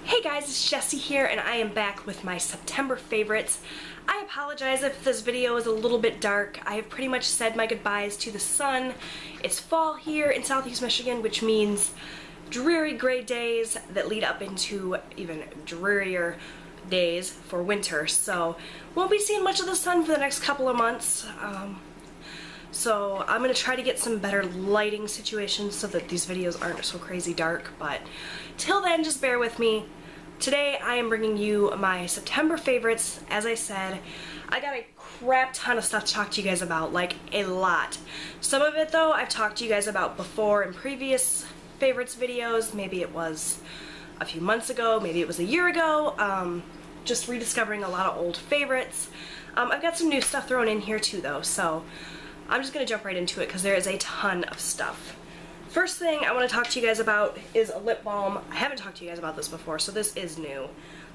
Hey guys, it's Jessie here and I am back with my September favorites. I apologize if this video is a little bit dark. I have pretty much said my goodbyes to the sun. It's fall here in Southeast Michigan, which means dreary gray days that lead up into even drearier days for winter. So won't be seeing much of the sun for the next couple of months. So I'm going to try to get some better lighting situations so that these videos aren't so crazy dark, but till then, just bear with me. Today I am bringing you my September favorites. As I said, I got a crap ton of stuff to talk to you guys about, like a lot. Some of it though I've talked to you guys about before in previous favorites videos. Maybe it was a few months ago, maybe it was a year ago. Just rediscovering a lot of old favorites. I've got some new stuff thrown in here too though, so I'm just going to jump right into it because there is a ton of stuff. First thing I want to talk to you guys about is a lip balm. I haven't talked to you guys about this before, so this is new.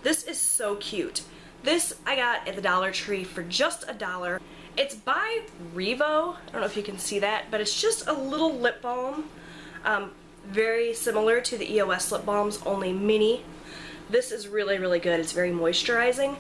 This is so cute. This I got at the Dollar Tree for just $1. It's by Revo. I don't know if you can see that, but it's just a little lip balm. Very similar to the E.L.F lip balms, only mini. This is really, really good. It's very moisturizing.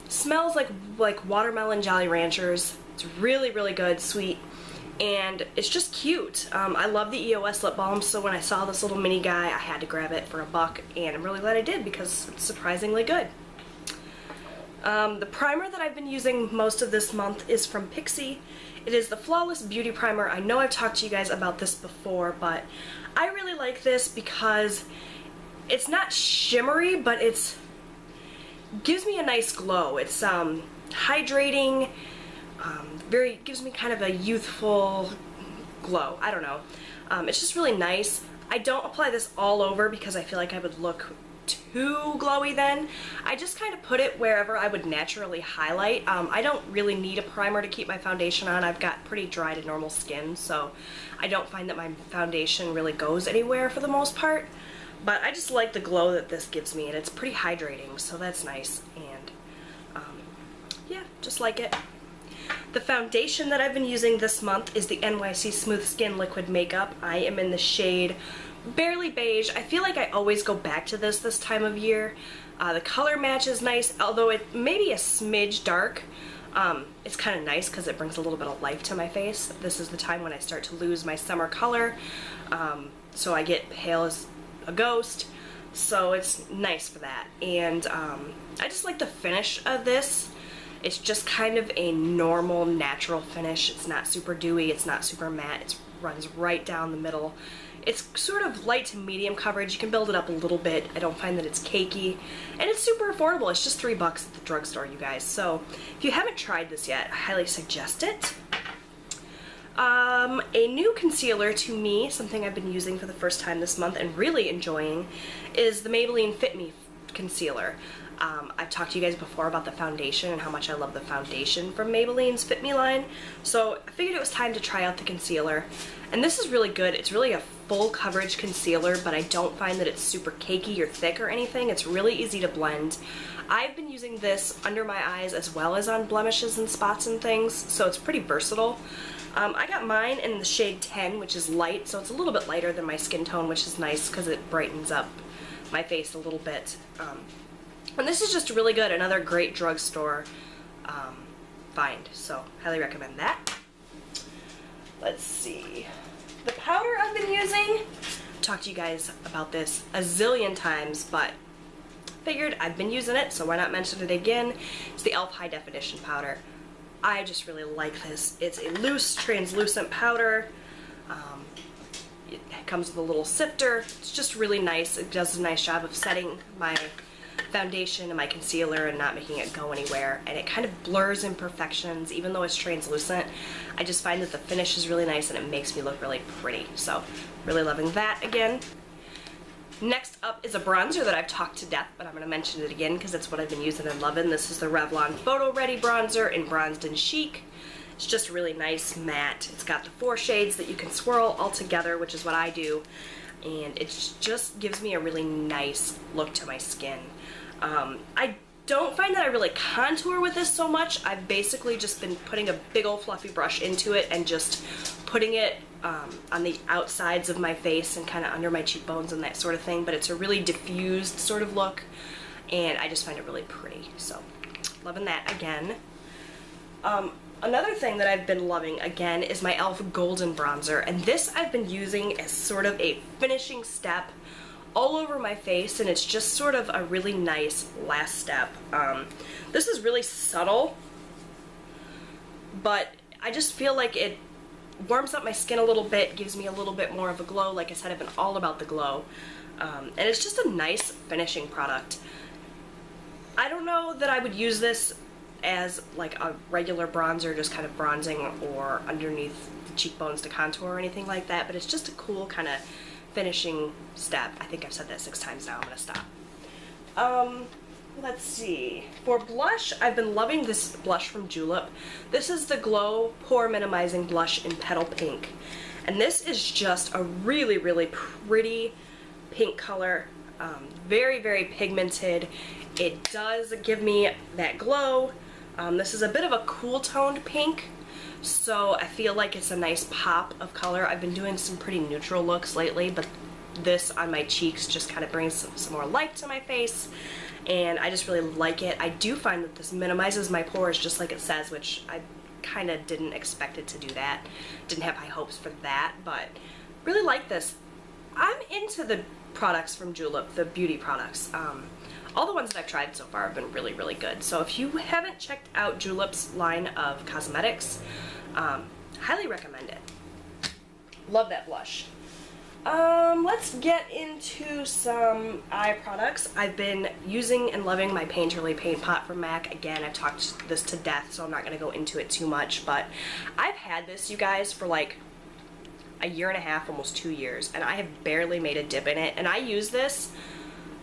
Smells like watermelon Jolly Ranchers. It's really, really good, sweet, and it's just cute. I love the E.L.F lip balm, so when I saw this little mini guy, I had to grab it for $1, and I'm really glad I did because it's surprisingly good. The primer that I've been using most of this month is from Pixi. It is the Flawless Beauty Primer. I know I've talked to you guys about this before, but I really like this because it's not shimmery, but it gives me a nice glow. It's hydrating. Gives me kind of a youthful glow. I don't know. It's just really nice. I don't apply this all over because I feel like I would look too glowy then. I just kind of put it wherever I would naturally highlight. I don't really need a primer to keep my foundation on. I've got pretty dry to normal skin, so I don't find that my foundation really goes anywhere for the most part. But I just like the glow that this gives me, and it's pretty hydrating, so that's nice. And yeah, just like it. The foundation that I've been using this month is the NYC Smooth Skin Liquid Makeup. I am in the shade Barely Beige. I feel like I always go back to this time of year. The color match is nice, although it may be a smidge dark. It's kind of nice because it brings a little bit of life to my face. This is the time when I start to lose my summer color, so I get pale as a ghost, so it's nice for that. And I just like the finish of this. It's just kind of a normal, natural finish. It's not super dewy, it's not super matte, it runs right down the middle. It's sort of light to medium coverage. You can build it up a little bit. I don't find that it's cakey. And it's super affordable. It's just $3 at the drugstore, you guys. So if you haven't tried this yet, I highly suggest it. A new concealer to me, something I've been using for the first time this month and really enjoying, is the Maybelline Fit Me concealer. I've talked to you guys before about the foundation and how much I love the foundation from Maybelline's Fit Me line, so I figured it was time to try out the concealer. And this is really good. It's really a full coverage concealer, but I don't find that it's super cakey or thick or anything. It's really easy to blend. I've been using this under my eyes as well as on blemishes and spots and things, so it's pretty versatile. I got mine in the shade 10, which is light, so it's a little bit lighter than my skin tone, which is nice because it brightens up my face a little bit. And this is just really good. Another great drugstore find, so highly recommend that. Let's see. The powder I've been using, I've talked to you guys about this a zillion times, but figured I've been using it, so why not mention it again. It's the E.L.F High Definition Powder. I just really like this. It's a loose, translucent powder. It comes with a little sifter. It's just really nice. It does a nice job of setting my foundation and my concealer and not making it go anywhere, and it kind of blurs imperfections even though it's translucent. I just find that the finish is really nice and it makes me look really pretty, so really loving that again. Next up is a bronzer that I've talked to death, but I'm going to mention it again because it's what I've been using and loving. This is the Revlon Photo Ready Bronzer in Bronzed and Chic. It's just really nice matte. It's got the 4 shades that you can swirl all together, which is what I do, and it just gives me a really nice look to my skin. I don't find that I really contour with this so much. I've basically just been putting a big old fluffy brush into it and just putting it on the outsides of my face and kind of under my cheekbones and that sort of thing, but it's a really diffused sort of look, and I just find it really pretty. So, loving that again. Another thing that I've been loving again is my E.L.F. Golden Bronzer, and this I've been using as sort of a finishing step all over my face, and it's just sort of a really nice last step. This is really subtle, but I just feel like it warms up my skin a little bit, gives me a little bit more of a glow. Like I said, I've been all about the glow, and it's just a nice finishing product. I don't know that I would use this as like a regular bronzer, just kind of bronzing or underneath the cheekbones to contour or anything like that, but it's just a cool kind of finishing step. I think I've said that 6 times now. I'm gonna stop. Let's see. For blush, I've been loving this blush from Julep. This is the Glow Pore Minimizing Blush in Petal Pink, and this is just a really, really pretty pink color. Very, very pigmented. It does give me that glow. This is a bit of a cool toned pink, so I feel like it's a nice pop of color. I've been doing some pretty neutral looks lately, but this on my cheeks just kind of brings some more light to my face, and I just really like it. I do find that this minimizes my pores just like it says, which I kind of didn't expect it to do that. Didn't have high hopes for that, but really like this. I'm into the products from Julep, the beauty products. All the ones that I've tried so far have been really, really good. So if you haven't checked out Julep's line of cosmetics, highly recommend it. Love that blush. Let's get into some eye products. I've been using and loving my Painterly Paint Pot from MAC. Again, I've talked this to death, so I'm not going to go into it too much, but I've had this, you guys, for like a year and a half, almost 2 years, and I have barely made a dip in it, and I use this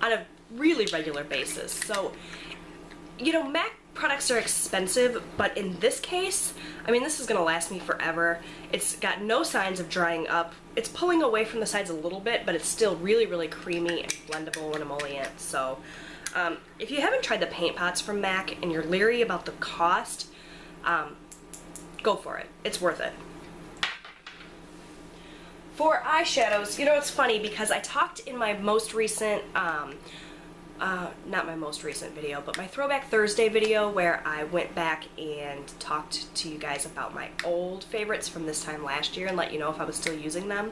on a really regular basis. So, you know, MAC products are expensive, but in this case, I mean, this is gonna last me forever. It's got no signs of drying up. It's pulling away from the sides a little bit, but it's still really, really creamy and blendable and emollient. So, if you haven't tried the paint pots from MAC and you're leery about the cost, go for it. It's worth it. For eyeshadows, you know, it's funny because I talked in my most recent, not my most recent video, but my Throwback Thursday video where I went back and talked to you guys about my old favorites from this time last year and let you know if I was still using them.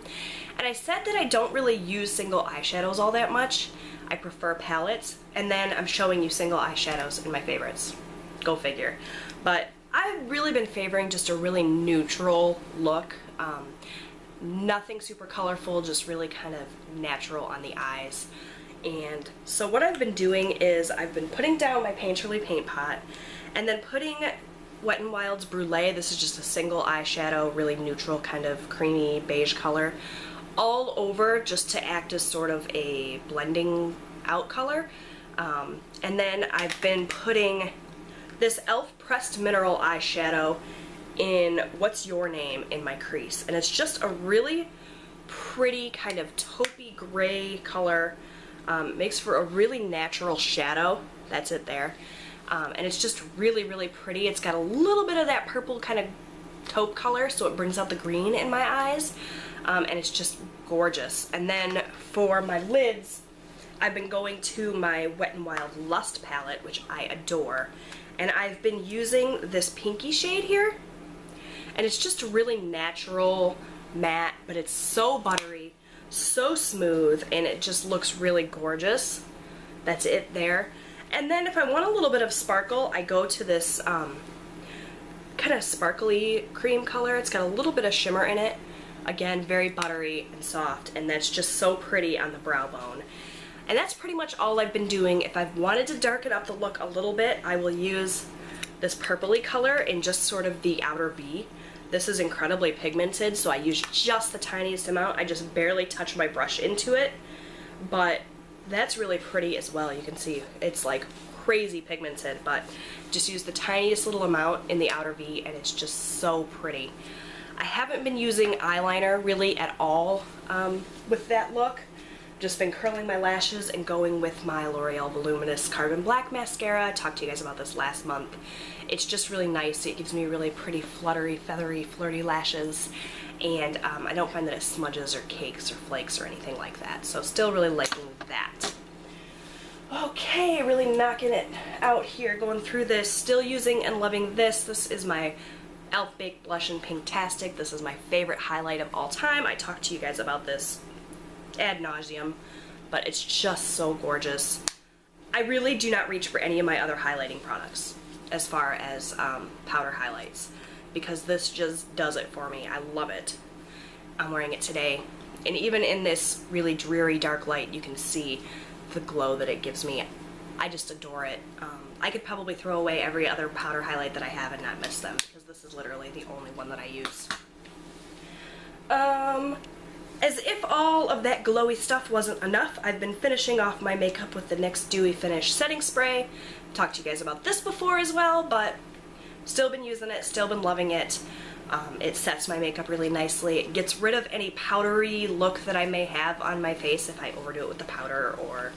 And I said that I don't really use single eyeshadows all that much. I prefer palettes, and then I'm showing you single eyeshadows in my favorites. Go figure. But I've really been favoring just a really neutral look. Nothing super colorful, just really kind of natural on the eyes. And so what I've been doing is I've been putting down my Painterly Paint Pot and then putting Wet n Wild's Brulee, this is just a single eyeshadow, really neutral kind of creamy beige color, all over just to act as sort of a blending out color. And then I've been putting this E.L.F. Pressed Mineral eyeshadow in What's Your Name in my crease, and it's just a really pretty kind of taupey gray color. Makes for a really natural shadow. That's it there. And it's just really, really pretty. It's got a little bit of that purple kind of taupe color, so it brings out the green in my eyes, and it's just gorgeous. And then for my lids, I've been going to my Wet n Wild Lust palette, which I adore, and I've been using this pinky shade here. And it's just really natural, matte, but it's so buttery, so smooth, and it just looks really gorgeous. That's it there. And then if I want a little bit of sparkle, I go to this kind of sparkly cream color. It's got a little bit of shimmer in it. Again, very buttery and soft, and that's just so pretty on the brow bone. And that's pretty much all I've been doing. If I've wanted to darken up the look a little bit, I will use this purpley color in just sort of the outer V. This is incredibly pigmented, so I use just the tiniest amount. I just barely touch my brush into it, but that's really pretty as well. You can see it's like crazy pigmented, but just use the tiniest little amount in the outer V, and it's just so pretty. I haven't been using eyeliner really at all with that look. Just been curling my lashes and going with my L'Oreal Voluminous Carbon Black Mascara. I talked to you guys about this last month. It's just really nice. It gives me really pretty, fluttery, feathery, flirty lashes. and I don't find that it smudges or cakes or flakes or anything like that. So still really liking that. Okay, really knocking it out here, going through this, still using and loving this. This is my E.L.F. Baked Blush in Pinktastic. This is my favorite highlight of all time. I talked to you guys about this ad nauseum, but it's just so gorgeous. I really do not reach for any of my other highlighting products as far as powder highlights, because this just does it for me. I love it. I'm wearing it today, and even in this really dreary dark light, you can see the glow that it gives me. I just adore it. I could probably throw away every other powder highlight that I have and not miss them, because this is literally the only one that I use. As if all of that glowy stuff wasn't enough, I've been finishing off my makeup with the NYX Dewy Finish Setting Spray. I've talked to you guys about this before as well, but still been using it, still been loving it. It sets my makeup really nicely. It gets rid of any powdery look that I may have on my face if I overdo it with the powder or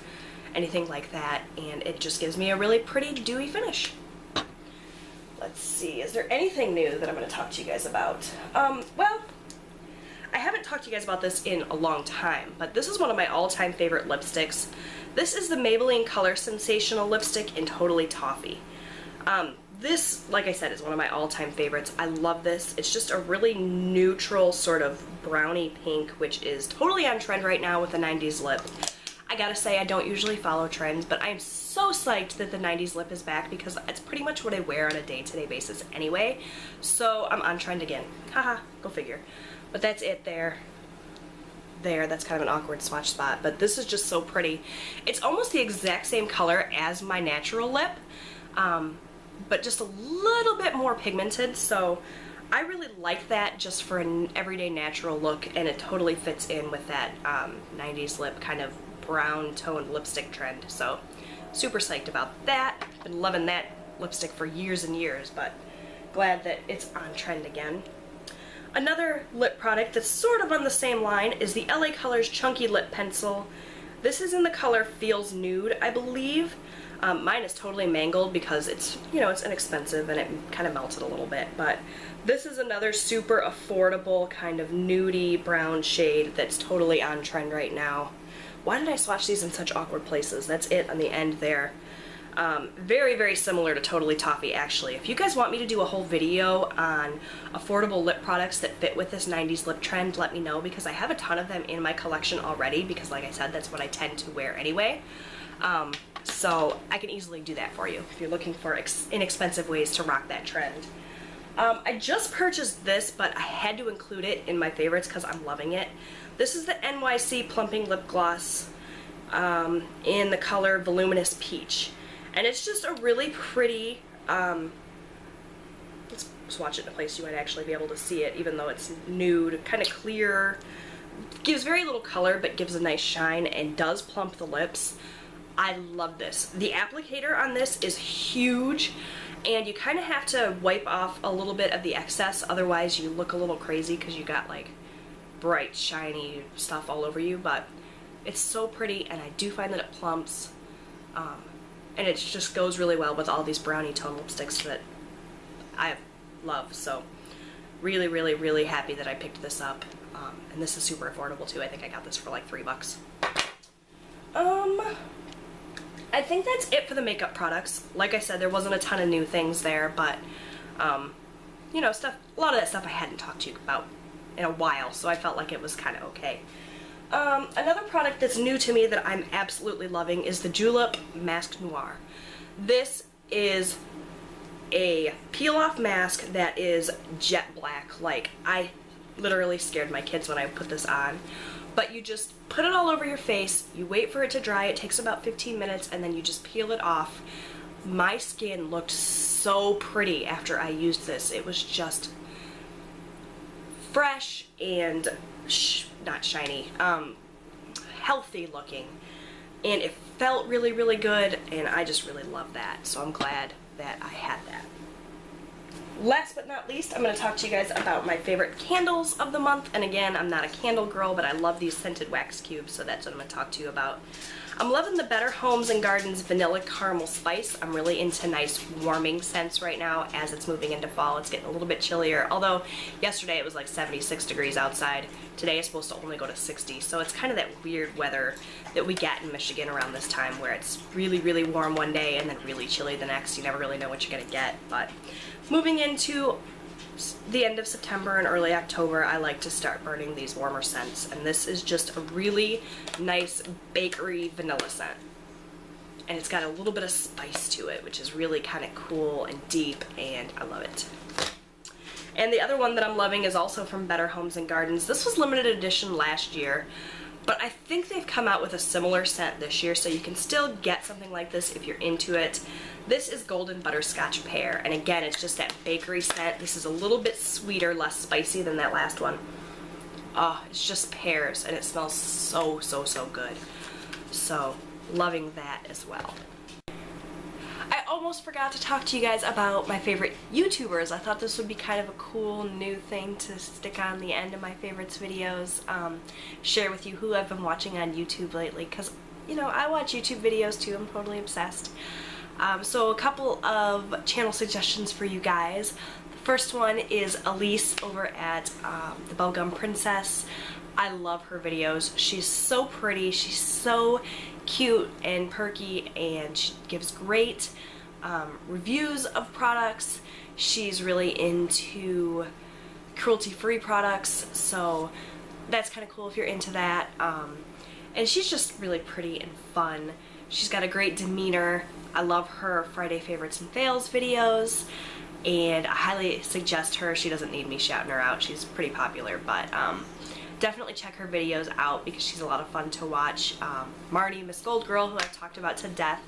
anything like that, and it just gives me a really pretty dewy finish. Let's see, is there anything new that I'm going to talk to you guys about? Well, I haven't talked to you guys about this in a long time, but this is one of my all-time favorite lipsticks. This is the Maybelline Color Sensational lipstick in Totally Toffee. This, like I said, is one of my all-time favorites. I love this. It's just a really neutral sort of brownie pink, which is totally on trend right now with the 90s lip. I gotta say, I don't usually follow trends, but I am so psyched that the 90s lip is back, because it's pretty much what I wear on a day-to-day basis anyway. So I'm on trend again. Haha, go figure. But that's it there. That's kind of an awkward swatch spot, but this is just so pretty. It's almost the exact same color as my natural lip, but just a little bit more pigmented, so I really like that just for an everyday natural look, and it totally fits in with that 90s lip kind of brown toned lipstick trend, so super psyched about that. Been loving that lipstick for years and years, but glad that it's on trend again. Another lip product that's sort of on the same line is the LA Colors Chunky Lip Pencil. This is in the color Feels Nude, I believe. Mine is totally mangled because it's, you know, it's inexpensive and it kind of melted a little bit, but this is another super affordable kind of nudie brown shade that's totally on trend right now. Why did I swatch these in such awkward places? That's it on the end there. Very, very similar to Totally Toffee, actually. If you guys want me to do a whole video on affordable lip products that fit with this 90s lip trend, let me know, because I have a ton of them in my collection already, because like I said, that's what I tend to wear anyway. So I can easily do that for you if you're looking for inexpensive ways to rock that trend. I just purchased this, but I had to include it in my favorites because I'm loving it. This is the NYC Plumping Lip Gloss in the color Voluminous Peach. And it's just a really pretty, let's swatch it in a place you might actually be able to see it, even though it's nude, kind of clear, gives very little color but gives a nice shine and does plump the lips. I love this. The applicator on this is huge, and you kind of have to wipe off a little bit of the excess, otherwise you look a little crazy because you got like bright, shiny stuff all over you, but it's so pretty, and I do find that it plumps, and it just goes really well with all these brownie tone lipsticks that I love, so really, really, really happy that I picked this up, and this is super affordable too. I think I got this for like $3. I think that's it for the makeup products. Like I said, there wasn't a ton of new things there, but, you know, a lot of that stuff I hadn't talked to you about in a while, so I felt like it was kind of okay. Another product that's new to me that I'm absolutely loving is the Julep Mask Noir. This is a peel-off mask that is jet black. Like, I literally scared my kids when I put this on. But you just put it all over your face, you wait for it to dry, it takes about 15 minutes, and then you just peel it off. My skin looked so pretty after I used this. It was just fresh and not shiny, healthy looking, and it felt really, really good, and I just really love that, so I'm glad that I had that. Last but not least, I'm going to talk to you guys about my favorite candles of the month, and again, I'm not a candle girl, but I love these scented wax cubes, so that's what I'm going to talk to you about. I'm loving the Better Homes and Gardens Vanilla Caramel Spice. I'm really into nice warming scents right now as it's moving into fall. It's getting a little bit chillier, although yesterday it was like 76 degrees outside. Today is supposed to only go to 60, so it's kind of that weird weather that we get in Michigan around this time where it's really, really warm one day and then really chilly the next. You never really know what you're gonna get. But moving into the end of September and early October, I like to start burning these warmer scents, and this is just a really nice bakery vanilla scent, and it's got a little bit of spice to it, which is really kind of cool and deep, and I love it. And the other one that I'm loving is also from Better Homes and Gardens. This was limited edition last year, but I think they've come out with a similar scent this year, so you can still get something like this if you're into it. This is Golden Butterscotch Pear, and again, it's just that bakery scent. This is a little bit sweeter, less spicy than that last one. Oh, it's just pears, and it smells so, so, so good. So, loving that as well. I almost forgot to talk to you guys about my favorite YouTubers. I thought this would be kind of a cool new thing to stick on the end of my favorites videos. Share with you who I've been watching on YouTube lately, because, you know, I watch YouTube videos too. I'm totally obsessed. So a couple of channel suggestions for you guys. The first one is E.L.F over at the Bubblegum Princess. I love her videos. She's so pretty, she's so cute and perky, and she gives great reviews of products. She's really into cruelty-free products, so that's kind of cool if you're into that. And she's just really pretty and fun. She's got a great demeanor. I love her Friday Favorites and Fails videos, and I highly suggest her. She doesn't need me shouting her out. She's pretty popular, but definitely check her videos out because she's a lot of fun to watch. Marnie, Miss Gold Girl, who I've talked about to death,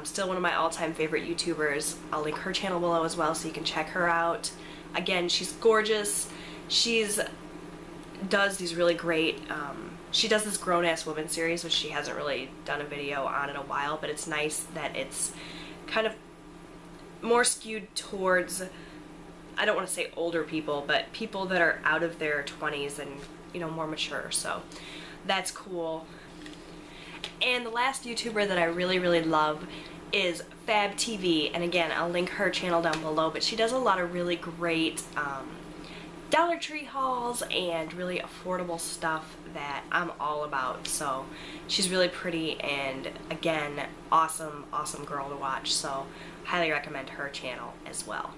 still one of my all-time favorite YouTubers. I'll link her channel below as well so you can check her out. Again, she's gorgeous. She's does these really great, she does this Grown-Ass Woman series, which she hasn't really done a video on in a while, but it's nice that it's kind of more skewed towards, I don't want to say older people, but people that are out of their 20s and, you know, more mature, so that's cool. And the last YouTuber that I really, really love is Fab TV, and again, I'll link her channel down below, but she does a lot of really great Dollar Tree hauls and really affordable stuff that I'm all about. So she's really pretty and, again, awesome, awesome girl to watch, so highly recommend her channel as well.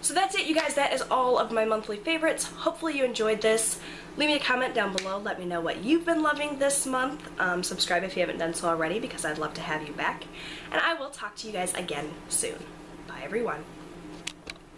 So that's it, you guys. That is all of my monthly favorites. Hopefully you enjoyed this. Leave me a comment down below. Let me know what you've been loving this month. Subscribe if you haven't done so already because I'd love to have you back. And I will talk to you guys again soon. Bye, everyone.